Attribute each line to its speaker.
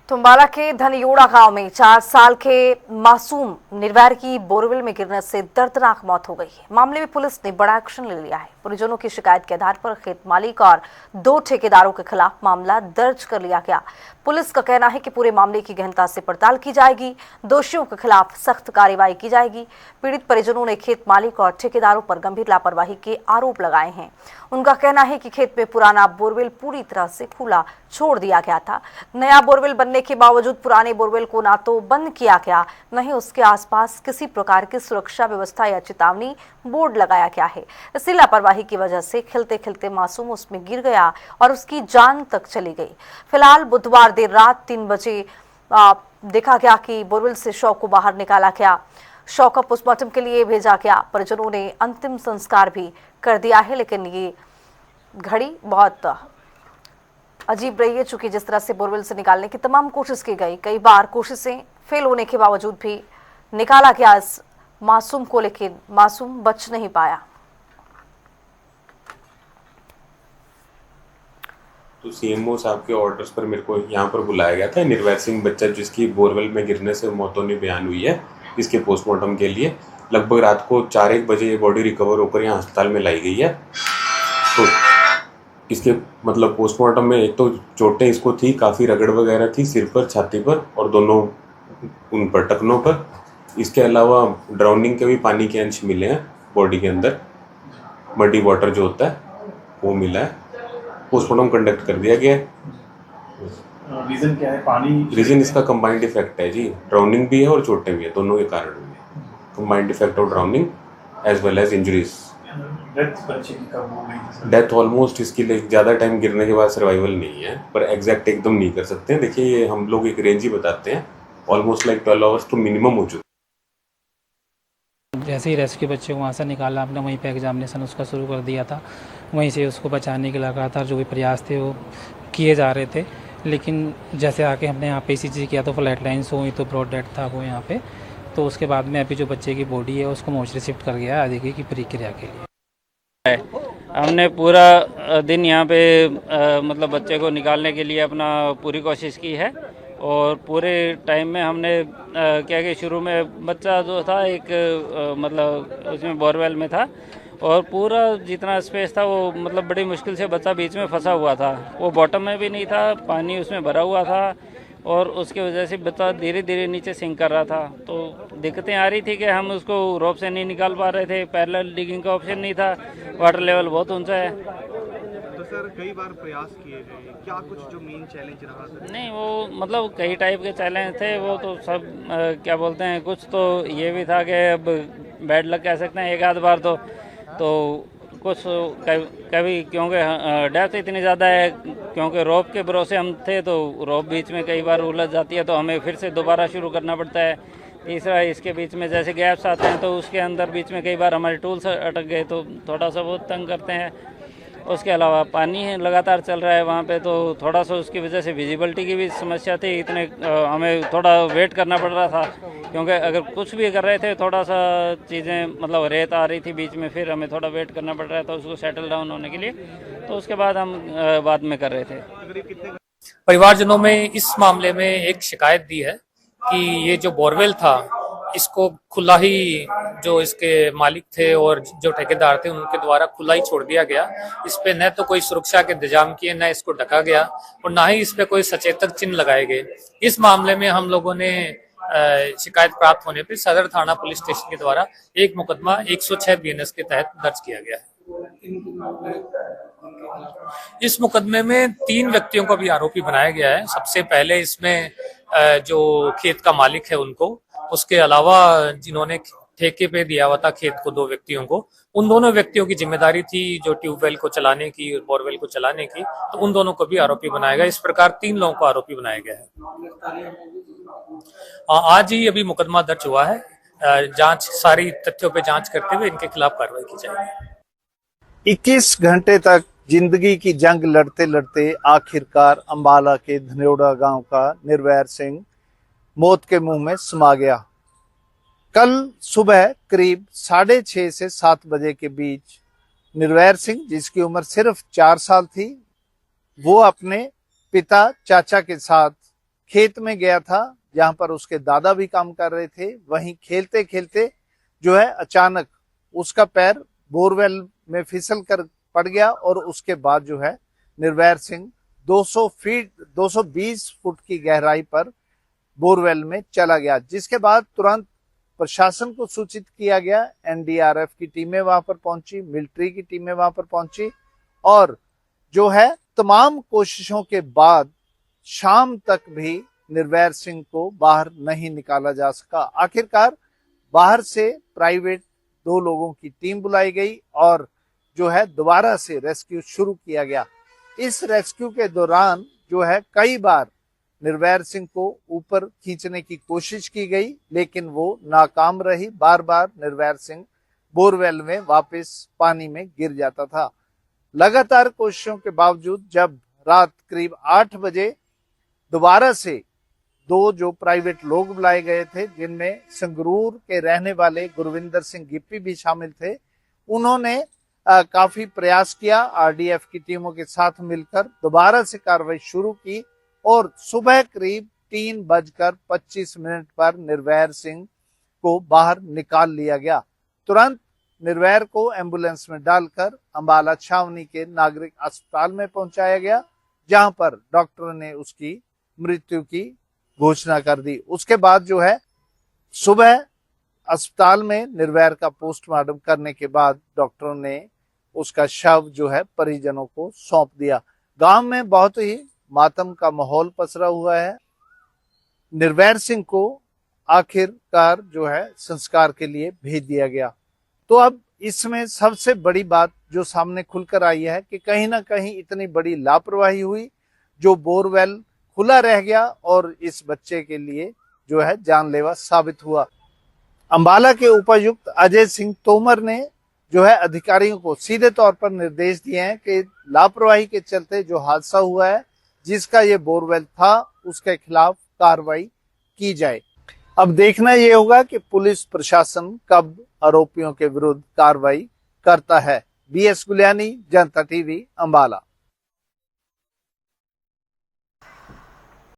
Speaker 1: तुम्बाला के धनयोड़ा गांव में 4 साल के मासूम निर्वैर की बोरवेल में गिरने से दर्दनाक मौत हो गई है। मामले में पुलिस ने बड़ा एक्शन ले लिया है। परिजनों की शिकायत के आधार पर खेत मालिक और 2 ठेकेदारों के खिलाफ मामला दर्ज कर लिया गया। पुलिस का कहना है कि पूरे मामले की गहनता से पड़ताल की जाएगी, दोषियों के खिलाफ सख्त कार्रवाई की जाएगी। पीड़ित परिजनों ने खेत मालिक और ठेकेदारों पर गंभीर लापरवाही के आरोप लगाए हैं। उनका कहना है कि खेत में पुराना बोरवेल पूरी तरह से खुला छोड़ दिया गया था। नया बोरवेल बनने के बावजूद पुराने बोरवेल को ना तो बंद किया गया, न ही उसके आसपास किसी प्रकार की सुरक्षा व्यवस्था या चेतावनी बोर्ड लगाया गया है। इसी लापरवाही की वजह से खिलते खिलते मासूम उसमें गिर गया और उसकी जान तक चली गई। फिलहाल बुधवार देर रात 3 बजे देखा गया कि बोरवेल से शव को बाहर निकाला गया। शव का पोस्टमार्टम के लिए भेजा गया। परिजनों ने अंतिम संस्कार भी कर दिया है, लेकिन ये घड़ी बहुत अजीब रही है, चूंकि जिस तरह से बोरवेल से निकालने की तमाम कोशिश की गई, कई बार कोशिशें फेल होने के बावजूद भी निकाला गया इस मासूम को, लेकिन मासूम बच नहीं पाया।
Speaker 2: तो सीएमओ साहब के ऑर्डर्स पर मेरे को यहाँ पर बुलाया गया था। निर्वैर सिंह बच्चा जिसकी बोरवेल में गिरने से मौत होनी बयान हुई है, इसके पोस्टमार्टम के लिए लगभग रात को 4-1 बजे ये बॉडी रिकवर होकर यहाँ अस्पताल में लाई गई है। तो इसके मतलब पोस्टमार्टम में एक तो चोटें इसको थी, काफ़ी रगड़ वगैरह थी सिर पर, छाती पर और दोनों उन पर टखनों पर। इसके अलावा ड्राउनिंग के भी पानी के अंश मिले हैं बॉडी के अंदर, मडी वाटर जो होता है वो मिला है। पोस्टमार्टम कंडक्ट कर दिया गया है।
Speaker 3: रीजन क्या है? पानी
Speaker 2: रीजन इसका कंबाइंड इफेक्ट है जी, ड्राउनिंग भी है और चोटें भी है, दोनों के कारण भी है। Combined effect of drowning as well as injuries. Death almost इसके लिए ज़्यादा टाइम गिरने के बाद सर्वाइवल नहीं है, पर एग्जैक्ट एकदम नहीं कर सकते हैं। देखिए ये हम लोग एक रेंज ही बताते हैं, ऑलमोस्ट लाइक 12 आवर्स तो मिनिमम हो चुका।
Speaker 4: जैसे ही रेस्क्यू बच्चे को वहाँ से निकाला, आपने वहीं पे एग्जामिनेशन उसका शुरू कर दिया था। वहीं से उसको बचाने के लगातार जो भी प्रयास थे वो किए जा रहे थे, लेकिन जैसे आके हमने यहाँ पे ECG किया तो फ्लैट लाइन्स हुई, तो ब्रॉड डेथ था वो यहाँ पे। तो उसके बाद में अभी जो बच्चे की बॉडी है उसको मोर्चरी शिफ्ट कर गया आगे की प्रक्रिया के लिए।
Speaker 5: हमने पूरा दिन यहाँ पे मतलब बच्चे को निकालने के लिए अपना पूरी कोशिश की है, और पूरे टाइम में हमने क्या कि शुरू में बच्चा जो था एक मतलब उसमें बोरवेल में था, और पूरा जितना स्पेस था वो मतलब बड़ी मुश्किल से बच्चा बीच में फंसा हुआ था। वो बॉटम में भी नहीं था, पानी उसमें भरा हुआ था, और उसकी वजह से बच्चा धीरे धीरे नीचे सिंक कर रहा था। तो दिक्कतें आ रही थी कि हम उसको रोप से नहीं निकाल पा रहे थे, पैरेलल डिगिंग का ऑप्शन नहीं था, वाटर लेवल बहुत ऊंचा है।
Speaker 6: तो सर कई बार प्रयास किए गए, क्या कुछ जो मेन चैलेंज रहा था?
Speaker 5: नहीं, वो मतलब कई टाइप के चैलेंज थे, वो तो सब क्या बोलते हैं, कुछ तो ये भी था कि अब बैड लक कह सकते हैं एक आध बार तो कुछ कभी क्योंकि डेप्थ इतनी ज़्यादा है, क्योंकि रोप के भरोसे हम थे तो रोप बीच में कई बार उलझ जाती है, तो हमें फिर से दोबारा शुरू करना पड़ता है। तीसरा, इसके बीच में जैसे गैप्स आते हैं तो उसके अंदर बीच में कई बार हमारे टूल्स अटक गए तो थोड़ा सा बहुत तंग करते हैं। उसके अलावा पानी लगातार चल रहा है वहाँ पे, तो थोड़ा सा उसकी वजह से विजिबिलिटी की भी समस्या थी। इतने हमें थोड़ा वेट करना पड़ रहा था, क्योंकि अगर कुछ भी कर रहे थे थोड़ा सा चीज़ें मतलब रेत आ रही थी बीच में, फिर हमें थोड़ा वेट करना पड़ रहा था उसको सेटल डाउन होने के लिए, तो उसके बाद हम बाद में कर रहे थे।
Speaker 7: परिवारजनों में इस मामले में एक शिकायत दी है कि ये जो बोरवेल था इसको खुला ही, जो इसके मालिक थे और जो ठेकेदार थे उनके द्वारा खुला ही छोड़ दिया गया। इस पे न तो कोई सुरक्षा के इंतजाम किए, न इसको ढका गया, और ना ही इस पे कोई सचेतक चिन्ह लगाए गए। इस मामले में हम लोगों ने शिकायत प्राप्त होने पर सदर थाना पुलिस स्टेशन के द्वारा एक मुकदमा 106 BNS के तहत दर्ज किया गया है। इस मुकदमे में 3 व्यक्तियों को भी आरोपी बनाया गया है। सबसे पहले इसमें जो खेत का मालिक है उनको, उसके अलावा जिन्होंने ठेके पे दिया हुआ था खेत को 2 व्यक्तियों को, उन दोनों व्यक्तियों की जिम्मेदारी थी जो ट्यूबवेल को चलाने की और बोरवेल को चलाने की, तो उन दोनों को भी आरोपी बनाया गया। इस प्रकार 3 लोगों को आरोपी बनाया गया है। आज ही अभी मुकदमा दर्ज हुआ है। जांच, सारी तथ्यों पे जांच करते हुए इनके खिलाफ कार्रवाई की जाएगी।
Speaker 8: 21 घंटे तक जिंदगी की जंग लड़ते लड़ते आखिरकार अंबाला के धनयोड़ा गांव का निर्वैर सिंह मौत के मुंह में समा गया। कल सुबह करीब 6:30 से 7 बजे के बीच निर्वैर सिंह, जिसकी उम्र सिर्फ 4 साल थी, वो अपने पिता चाचा के साथ खेत में गया था जहां पर उसके दादा भी काम कर रहे थे। वहीं खेलते खेलते जो है अचानक उसका पैर बोरवेल में फिसल कर पड़ गया और उसके बाद जो है निर्वैर सिंह 220 फुट की गहराई पर बोरवेल में चला गया, जिसके बाद तुरंत प्रशासन को सूचित किया गया। एनडीआरएफ की टीमें वहां पर पहुंची, मिलिट्री की टीमें वहां पर पहुंची और जो है तमाम कोशिशों के बाद शाम तक भी निर्वैर सिंह को बाहर नहीं निकाला जा सका। आखिरकार बाहर से प्राइवेट 2 लोगों की टीम बुलाई गई और जो है दोबारा से रेस्क्यू शुरू किया गया। इस रेस्क्यू के दौरान जो है कई बार निर्वैर सिंह को ऊपर खींचने की कोशिश की गई, लेकिन वो नाकाम रही। बार बार निर्वैर सिंह बोरवेल में वापस पानी में गिर जाता था। लगातार कोशिशों के बावजूद जब रात करीब 8 बजे दोबारा से 2 जो प्राइवेट लोग बुलाए गए थे, जिनमें संगरूर के रहने वाले गुरविंदर सिंह गिप्पी भी शामिल थे, उन्होंने काफी प्रयास किया। आरडीएफ की टीमों के साथ मिलकर दोबारा से कार्रवाई शुरू की और सुबह करीब 3:25 पर निर्वैर सिंह को बाहर निकाल लिया गया। तुरंत निर्वैर को एम्बुलेंस में डालकर अंबाला छावनी के नागरिक अस्पताल में पहुंचाया गया, जहां पर डॉक्टरों ने उसकी मृत्यु की घोषणा कर दी। उसके बाद जो है सुबह अस्पताल में निर्वैर का पोस्टमार्टम करने के बाद डॉक्टरों ने उसका शव जो है परिजनों को सौंप दिया। गांव में बहुत ही मातम का माहौल पसरा हुआ है। निर्वैर सिंह को आखिरकार जो है संस्कार के लिए भेज दिया गया। तो अब इसमें सबसे बड़ी बात जो सामने खुलकर आई है कि कहीं ना कहीं इतनी बड़ी लापरवाही हुई, जो बोरवेल खुला रह गया और इस बच्चे के लिए जो है जानलेवा साबित हुआ। अंबाला के उपायुक्त अजय सिंह तोमर ने जो है अधिकारियों को सीधे तौर पर निर्देश दिए हैं कि लापरवाही के चलते जो हादसा हुआ है, जिसका ये बोरवेल था, उसके खिलाफ कार्रवाई की जाए। अब देखना ये होगा कि पुलिस प्रशासन कब आरोपियों के विरुद्ध कार्रवाई करता है। बीएस गुलियानी, जनता टीवी, अंबाला।